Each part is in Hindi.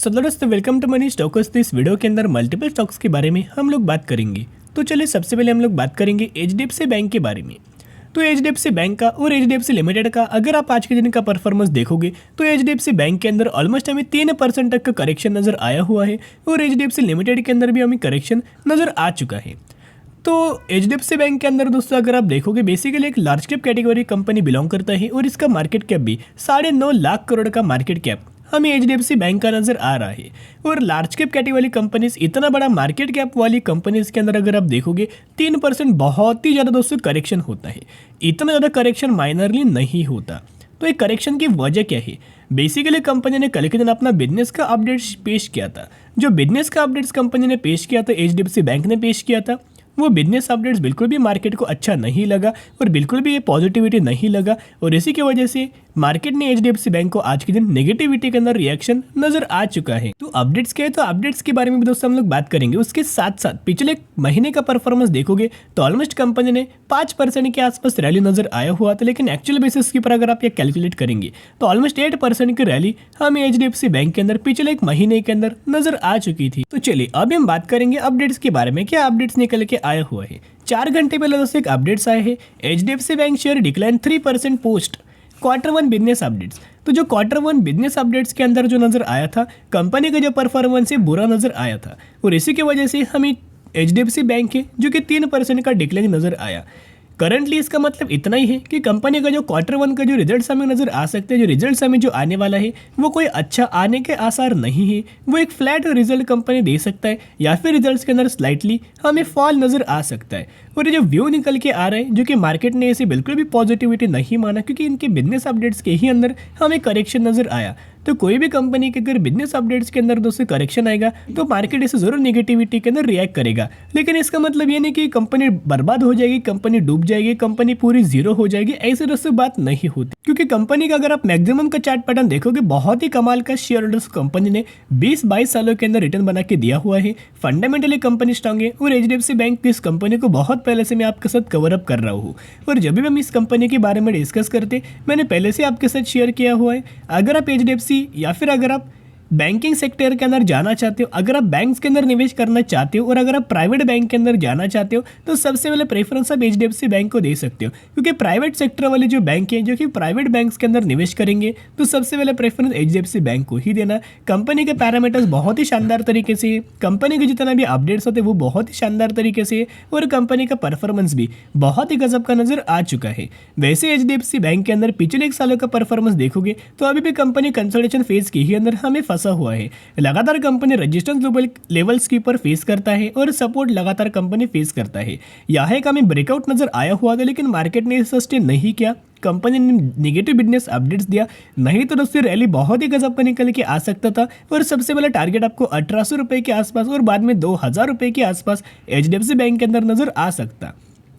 दोस्तों वेलकम टू मनी स्टॉक्स। तो इस वीडियो के अंदर मल्टीपल स्टॉक्स के बारे में हम लोग बात करेंगे। तो चलिए सबसे पहले हम लोग बात करेंगे एचडीएफसी बैंक के बारे में। तो एचडीएफसी बैंक का और एचडीएफसी लिमिटेड का अगर आप आज के दिन का परफॉर्मेंस देखोगे तो एचडीएफसी बैंक के अंदर ऑलमोस्ट हमें 3% तक का करेक्शन नजर आया हुआ है और एचडीएफसी लिमिटेड के अंदर भी हमें करेक्शन नजर आ चुका है। तो एचडीएफसी बैंक के अंदर दोस्तों अगर आप देखोगे बेसिकली एक large cap category company belong करता है और इसका मार्केट कैप भी 9.5 लाख करोड़ का मार्केट कैप हमें एचडीएफसी बैंक का नजर आ रहा है। और लार्ज कैप कैटेगरी वाली कंपनीज, इतना बड़ा मार्केट कैप वाली कंपनीज के अंदर अगर आप देखोगे 3% बहुत ही ज़्यादा दोस्तों करेक्शन होता है। इतना ज़्यादा करेक्शन माइनरली नहीं होता। तो एक करेक्शन की वजह क्या है? बेसिकली कंपनी ने कल के दिन अपना बिजनेस का अपडेट्स पेश किया था। जो बिजनेस का अपडेट्स कंपनी ने पेश किया था, एचडीएफसी बैंक ने पेश किया था, वो बिजनेस अपडेट्स बिल्कुल भी मार्केट को अच्छा नहीं लगा और बिल्कुल भी ये पॉजिटिविटी नहीं लगा। और इसी की वजह से मार्केट ने एचडीएफसी बैंक को आज के दिन नेगेटिविटी के अंदर रिएक्शन नजर आ चुका है। तो अपडेट्स क्या है, तो अपडेट्स के बारे में भी दोस्तों हम लोग बात करेंगे। उसके साथ साथ पिछले महीने का परफॉर्मेंस देखोगे तो ऑलमोस्ट कंपनी ने 5% के आसपास रैली नजर आया हुआ था, लेकिन एक्चुअल बेसिस के ऊपर अगर आप ये कैलकुलेट करेंगे तो ऑलमोस्ट 8% की रैली हमें एचडीएफसी बैंक के अंदर पिछले एक महीने के अंदर नजर आ चुकी थी। तो चलिए अभी हम बात करेंगे अपडेट्स के बारे में। क्या अपडेट्स निकल के आया हुआ है? 4 घंटे पहले दोस्तों एक अपडेट्स आए हैं। HDFC bank share decline 3% post Q1 business updates. तो जो Q1 बिजनेस अपडेट्स के अंदर जो नजर आया था, कंपनी का जो परफॉर्मेंस है बुरा नजर आया था और इसी की वजह से हमें एचडीएफसी बैंक के जो कि 3% का डिक्लाइन नजर आया। करंटली इसका मतलब इतना ही है कि कंपनी का जो Q1 का जो रिजल्ट हमें नजर आ सकते हैं, जो रिजल्ट हमें जो आने वाला है वो कोई अच्छा आने के आसार नहीं है। वो एक फ्लैट रिजल्ट कंपनी दे सकता है या फिर रिजल्ट्स के अंदर स्लाइटली हमें फॉल नजर आ सकता है। और ये जो व्यू निकल के आ रहा है, जो कि मार्केट ने इसे बिल्कुल भी पॉजिटिविटी नहीं माना, क्योंकि इनके बिजनेस अपडेट्स के ही अंदर हमें करेक्शन नजर आया। तो कोई भी कंपनी के अगर बिजनेस अपडेट्स के अंदर दोस्तों करेक्शन आएगा तो मार्केट इसे जरूर नेगेटिविटी के अंदर रिएक्ट करेगा। लेकिन इसका मतलब ये नहीं कि कंपनी बर्बाद हो जाएगी, कंपनी डूब जाएगी, कंपनी पूरी जीरो हो जाएगी, ऐसे दोस्तों बात नहीं होती। क्योंकि कंपनी का अगर आप मैक्सिमम का चार्ट पैटर्न देखोगे, बहुत ही कमाल का शेयर होल्डर्स कंपनी ने 20-22 सालों के अंदर रिटर्न बना के दिया हुआ है। फंडामेंटली कंपनी स्ट्रांग है और एचडीएफसी बैंक इस कंपनी को बहुत पहले से मैं आपके साथ कवर अप कर रहा हूँ। और जब भी हम इस कंपनी के बारे में डिस्कस करते, मैंने पहले से आपके साथ शेयर किया हुआ है। अगर आप एचडीएफसी या फिर अगर आप बैंकिंग सेक्टर के अंदर जाना चाहते हो, अगर आप बैंक्स के अंदर निवेश करना चाहते हो और अगर आप प्राइवेट बैंक के अंदर जाना चाहते हो, तो सबसे पहले प्रेफरेंस आप एचडीएफसी बैंक को दे सकते हो। क्योंकि प्राइवेट सेक्टर वाले जो बैंक हैं, जो कि प्राइवेट बैंक्स के अंदर निवेश करेंगे, तो सबसे पहले प्रेफरेंस एचडीएफसी बैंक को ही देना। कंपनी के पैरामीटर्स बहुत ही शानदार तरीके से है, कंपनी के जितना भी अपडेट्स होते हैं वो बहुत ही शानदार तरीके से है और कंपनी का परफॉर्मेंस भी बहुत ही गजब का नजर आ चुका है। वैसे एचडीएफसी बैंक के अंदर पिछले 1 सालों का परफॉर्मेंस देखोगे तो अभी भी कंपनी कंसोलिडेशन फेज के ही अंदर हमें फंसा हुआ है। लगातार कंपनी रेजिस्टेंस ग्लोबल लेवल्स के ऊपर फेस करता है और सपोर्ट लगातार कंपनी फेस करता है। यह एक हमें ब्रेकआउट नजर आया हुआ था, लेकिन मार्केट ने सस्टेन नहीं किया। कंपनी ने नेगेटिव बिजनेस अपडेट्स दिया, नहीं तो दोस्तों रैली बहुत ही गजब का निकल के आ सकता था। और सबसे पहले टारगेट आपको 1800 रुपए के आसपास और बाद में 2000 रुपए के आसपास एचडीएफसी बैंक के अंदर नजर आ सकता।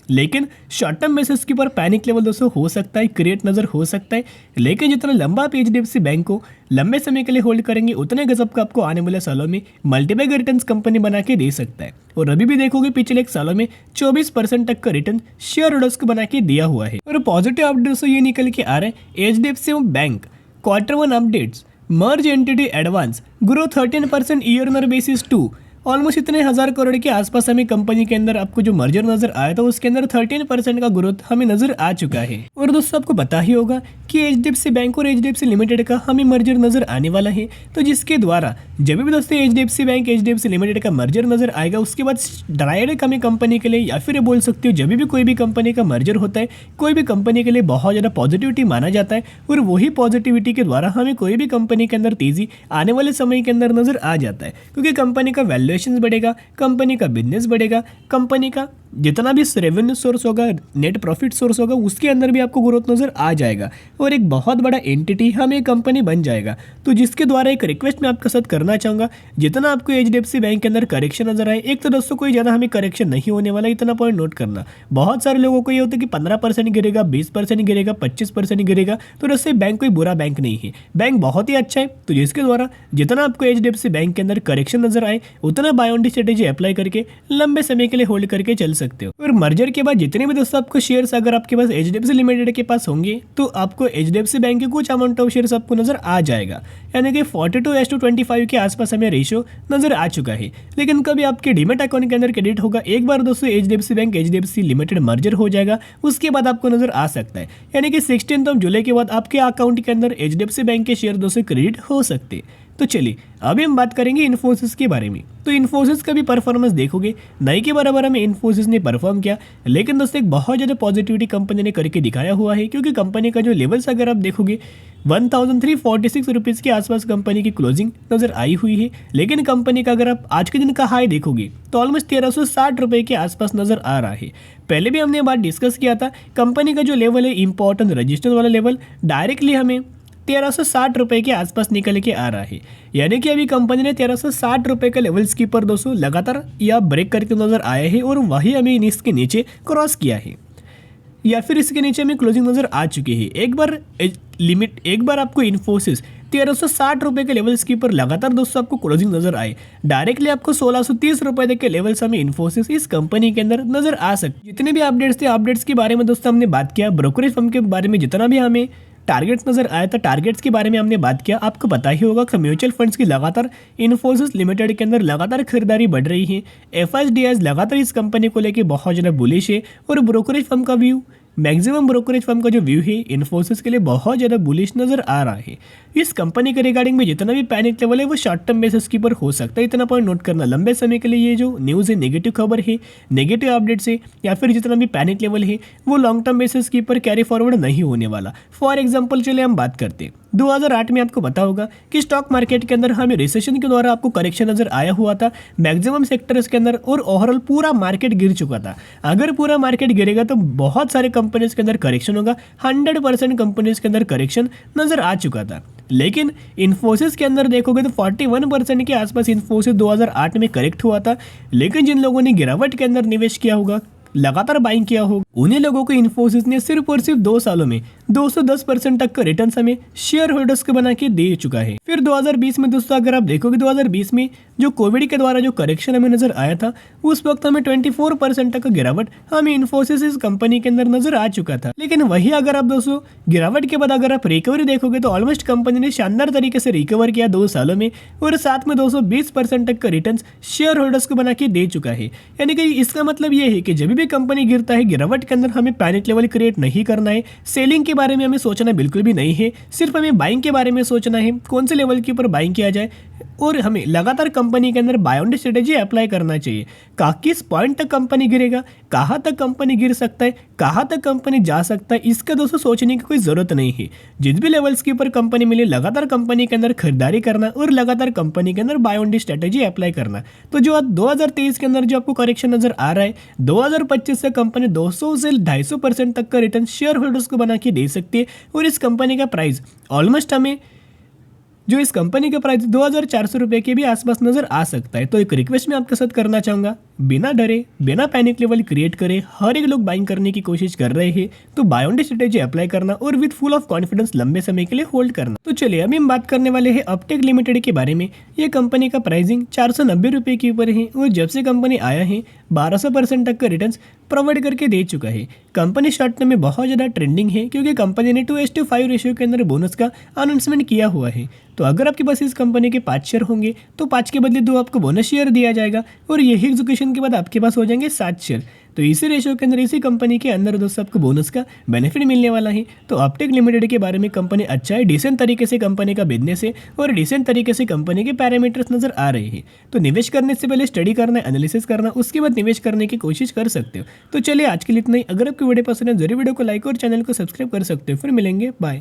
लेकिन शॉर्ट टर्म बेसिस के ऊपर पैनिक लेवल दोस्तों हो सकता है, क्रिएट नजर हो सकता है। लेकिन जितना लंबा आप एचडीएफसी बैंक को लंबे समय के लिए होल्ड करेंगे, उतने गजब का आपको आने वाले सालों में मल्टीपल रिटर्न्स कंपनी बना के दे सकता है। और अभी भी देखोगे पिछले 1 सालों में 24% तक का रिटर्न शेयर होल्डर्स को बना के दिया हुआ है। और पॉजिटिव अपडेट्स ये निकल के आ रहे हैं, HDFC bank Q1 updates, merge entity advance grow 13% year on basis to almost इतने 1000 करोड़ के आसपास हमें कंपनी के अंदर आपको जो मर्जर नजर आया था उसके अंदर 13% का ग्रोथ हमें नजर आ चुका है। और दोस्तों आपको पता ही होगा कि एचडीएफसी बैंक और एचडीएफसी लिमिटेड का हमें मर्जर नजर आने वाला है। तो जिसके द्वारा जब भी दोस्तों एचडीएफसी बैंक एचडीएफसी लिमिटेड का मर्जर नजर आएगा, उसके बाद डायरेक्ट हमें कंपनी के लिए या फिर बोल सकते हो जब भी कोई भी कंपनी का मर्जर होता है, कोई भी कंपनी के लिए बहुत ज़्यादा पॉजिटिविटी माना जाता है। और वही पॉजिटिविटी के द्वारा हमें कोई भी कंपनी के अंदर तेजी आने वाले समय के अंदर नजर आ जाता है। क्योंकि कंपनी का वैल्यूएशन बढ़ेगा, कंपनी का बिजनेस बढ़ेगा, कंपनी का जितना भी रेवेन्यू सोर्स होगा, नेट प्रॉफिट सोर्स होगा, उसके अंदर भी आपको ग्रोथ नजर आ जाएगा और एक बहुत बड़ा एंटिटी हमें कंपनी बन जाएगा। तो जिसके द्वारा एक रिक्वेस्ट मैं आपके साथ करना चाहूँगा, जितना आपको एचडीएफसी बैंक के अंदर करेक्शन नजर आए, एक तो दोस्तों कोई ज़्यादा हमें करेक्शन नहीं होने वाला, इतना पॉइंट नोट करना। बहुत सारे लोगों को ये होता है कि 15% गिरेगा, 20% गिरेगा, 25% गिरेगा, तो दोस्तों बैंक कोई बुरा बैंक नहीं है, बैंक बहुत ही अच्छा है। तो जिसके द्वारा जितना आपको एचडीएफसी बैंक के अंदर करेक्शन नजर आए, उतना जितना buy on dip strategy apply करके लंबे समय के लिए होल्ड करके चल सकते हो। और मर्जर के बाद जितने भी दोस्तों आपको शेयर्स अगर आपके पास एचडीएफसी लिमिटेड के पास होंगे तो आपको एचडीएफसी बैंक के कुछ अमाउंट ऑफ शेयर्स आपको नजर आ जाएगा, यानी कि 42:25 के आसपास हमें रेशियो नजर आ चुका है। लेकिन कभी आपके डीमेट अकाउंट के अंदर क्रेडिट होगा, एक बार दोस्तों HDFC bank HDFC limited merger हो जाएगा, उसके बाद आपको नजर आ सकता है, यानी कि 16 जुलाई के बाद आपके अकाउंट के अंदर एचडीएफसी बैंक के शेयर दोस्तों क्रेडिट हो सकते हैं। तो चलिए अभी हम बात करेंगे इन्फोसिस के बारे में। तो इन्फोसिस का भी परफॉर्मेंस देखोगे नहीं के बराबर हमें इन्फोसिस ने परफॉर्म किया, लेकिन दोस्तों एक बहुत ज़्यादा पॉजिटिविटी कंपनी ने करके दिखाया हुआ है, क्योंकि कंपनी का जो लेवल्स अगर आप देखोगे 1346 रुपीज़ के आसपास कंपनी की क्लोजिंग नजर आई हुई है। लेकिन कंपनी का अगर आप आज के दिन का हाई देखोगे तो ऑलमोस्ट 1360 रुपये के आसपास नजर आ रहा है। पहले भी हमने बात डिस्कस किया था, कंपनी का जो लेवल है इंपॉर्टेंट रजिस्टर वाला लेवल डायरेक्टली हमें 1360 रुपये के आसपास निकल के आ रहा है, यानी कि अभी कंपनी ने 1360 रुपये का लेवल्स की पर दोस्तों लगातार या ब्रेक करके नजर आया है और वही हमें इसके नीचे क्रॉस किया है या फिर इसके नीचे हमें क्लोजिंग नजर आ चुकी है। एक बार आपको इन्फोसिस 1360 रुपये के लेवल्स की पर लगातार दोस्तों आपको क्लोजिंग नजर आए, डायरेक्टली आपको 1630 रुपये तक के लेवल्स हमें इन्फोसिस इस कंपनी के अंदर नजर आ सकते। जितने भी अपडेट्स थे अपडेट्स के बारे में दोस्तों हमने बात किया, ब्रोकरेज फर्म के बारे में जितना भी हमें टारगेट्स नजर आया था टारगेट्स के बारे में हमने बात किया। आपको पता ही होगा कि म्यूचुअल फंड्स की लगातार इन्फोसिस लिमिटेड के अंदर लगातार खरीदारी बढ़ रही है। एफआईडीआई लगातार इस कंपनी को लेकर बहुत ज़्यादा बुलिश है और ब्रोकरेज फर्म का व्यू, मैक्सिमम ब्रोकरेज फर्म का जो व्यू है इन्फोसिस के लिए बहुत ज़्यादा बुलिश नजर आ रहा है। इस कंपनी के रिगार्डिंग में जितना भी पैनिक लेवल है वो शॉर्ट टर्म बेसिस के ऊपर हो सकता है, इतना पॉइंट नोट करना। लंबे समय के लिए ये जो न्यूज़ है, नेगेटिव खबर है, नेगेटिव अपडेट्स है या फिर जितना भी पैनिक लेवल है वो लॉन्ग टर्म बेसिस के ऊपर कैरी फॉरवर्ड नहीं होने वाला। फॉर एग्जाम्पल चलिए हम बात करते हैं 2008 में आपको पता होगा कि स्टॉक मार्केट के अंदर हमें रिसेशन के द्वारा आपको करेक्शन नजर आया हुआ था मैक्सिमम सेक्टर्स के अंदर और ओवरऑल पूरा मार्केट गिर चुका था। अगर पूरा मार्केट गिरेगा तो बहुत सारे कंपनीज के अंदर करेक्शन होगा, 100% कंपनीज के अंदर करेक्शन नजर आ चुका था। लेकिन इन्फोसिस के अंदर देखोगे तो 41% के आसपास इन्फोसिस 2008 में करेक्ट हुआ था। लेकिन जिन लोगों ने गिरावट के अंदर निवेश किया होगा, लगातार बाइंग किया होगा, उन्हीं लोगों को इन्फोसिस ने सिर्फ और सिर्फ 2 सालों में 210% तक का रिटर्न हमें शेयर होल्डर्स को बना के दे चुका है। फिर 2020 में दोस्तों अगर आप देखोगे 2020 में जो कोविड के द्वारा जो करेक्शन हमें नजर आया था उस वक्त हमें 24% तक का गिरावट हमें इन्फोसिस इस कंपनी के अंदर नजर आ चुका था। लेकिन वही अगर आप दोस्तों गिरावट के बाद अगर आप रिकवरी देखोगे तो ऑलमोस्ट कंपनी ने शानदार तरीके से रिकवर किया 2 सालों में और साथ में 220% तक का रिटर्न शेयर होल्डर्स को बना के दे चुका है। यानी कि इसका मतलब ये है कि जब भी कंपनी गिरता है गिरावट के अंदर हमें पैनिक लेवल क्रिएट नहीं करना है, सेलिंग के बारे में हमें सोचना बिल्कुल भी नहीं है, सिर्फ हमें बाइंग के बारे में सोचना है कौन से लेवल के ऊपर बाइंग किया जाए और हमें लगातार कंपनी के अंदर बाय ऑन स्ट्रेटेजी अप्लाई करना चाहिए। किस पॉइंट तक कंपनी गिरेगा, कहाँ तक कंपनी गिर सकता है, कहाँ तक कंपनी जा सकता है, इसका दोस्तों सोचने की कोई ज़रूरत नहीं है। जिस भी लेवल्स के ऊपर कंपनी मिले लगातार कंपनी के अंदर खरीदारी करना और लगातार कंपनी के अंदर बाय ऑन स्ट्रेटेजी अप्लाई करना। तो जो 2023 के अंदर जो आपको करेक्शन नजर आ रहा है 2025 से कंपनी 200 से 250% तक का रिटर्न शेयर होल्डर्स को बना के दे सकती है और इस कंपनी का प्राइस ऑलमोस्ट हमें जो इस कंपनी का प्राइस 2400 रुपये के भी आसपास नजर आ सकता है। तो एक रिक्वेस्ट मैं आपके साथ करना चाहूँगा, बिना डरे बिना पैनिक लेवल क्रिएट करे हर एक लोग बाइंग करने की कोशिश कर रहे हैं तो बाय ऑन स्ट्रेटेजी अप्लाई करना और विद फुल ऑफ कॉन्फिडेंस लंबे समय के लिए होल्ड करना। तो चलिए अभी हम बात करने वाले हैं अपटेक लिमिटेड के बारे में। ये कंपनी का प्राइसिंग 490 रुपये के ऊपर है और जब से कंपनी आया है 1200% तक का रिटर्न प्रोवाइड करके दे चुका है। कंपनी शॉर्ट टर्म में बहुत ज़्यादा ट्रेंडिंग है क्योंकि कंपनी ने 2:5 रेशियो के अंदर बोनस का अनाउंसमेंट किया हुआ है। तो अगर आपके पास इस कंपनी के 5 शेयर होंगे तो 5 के बदले 2 आपको बोनस शेयर दिया जाएगा और यही एग्जीक्यूशन के बाद आपके पास हो जाएंगे 7 शेयर। तो इसी रेशियो के अंदर इसी कंपनी के अंदर दोस्तों आपको बोनस का बेनिफिट मिलने वाला है। तो अपटेक लिमिटेड के बारे में कंपनी अच्छा है, डिसेंट तरीके से कंपनी का बिजनेस है और डिसेंट तरीके से कंपनी के पैरामीटर्स नजर आ रहे हैं। तो निवेश करने से पहले स्टडी करना, एनालिसिस करना, उसके बाद निवेश करने की कोशिश कर सकते हो। तो चलिए आज के लिए इतना ही। अगर आपको वीडियो पसंद है जरूर वीडियो को लाइक और चैनल को सब्सक्राइब कर सकते हो। फिर मिलेंगे, बाय।